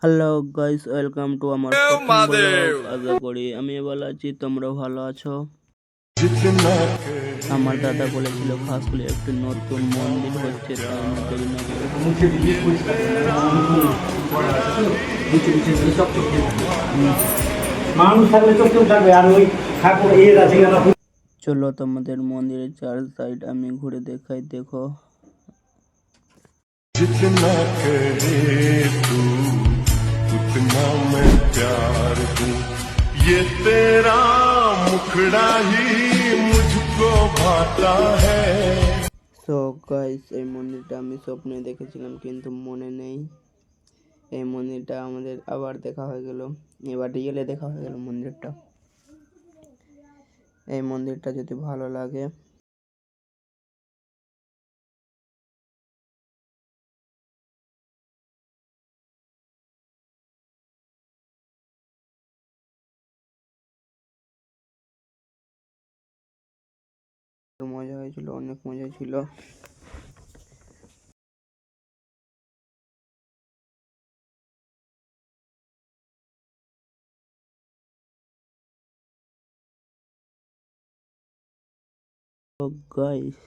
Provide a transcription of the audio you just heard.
Hello guys, welcome to আমার প্রথম blog. আশা করি আমি ভালো আছি, তোমরাও ভালো আছো। আমার দাদা বলেছিল খাসকুলে একটি নতুন মন্দির হচ্ছে, তাই আমি কদিন আগে চলো তোমাদের মন্দিরের চার সাইড আমি ঘুরে দেখাই, দেখো। जितना कहे तू उतना मैं प्यार हूँ, ये तेरा मुखड़ा ही मुझको भाता है। সো গাইস, এই মন্দিরটা আমি স্বপ্নে দেখেছিলাম কিন্তু মনে নেই। এই মন্দিরটা আমাদের আবার দেখা হয়ে গেল, এবার রিয়েলে দেখা হয়ে গেল মন্দিরটা। এই মন্দিরটা যদি ভালো লাগে মজা হয়েছিল, অনেক মজা ছিল। গাইস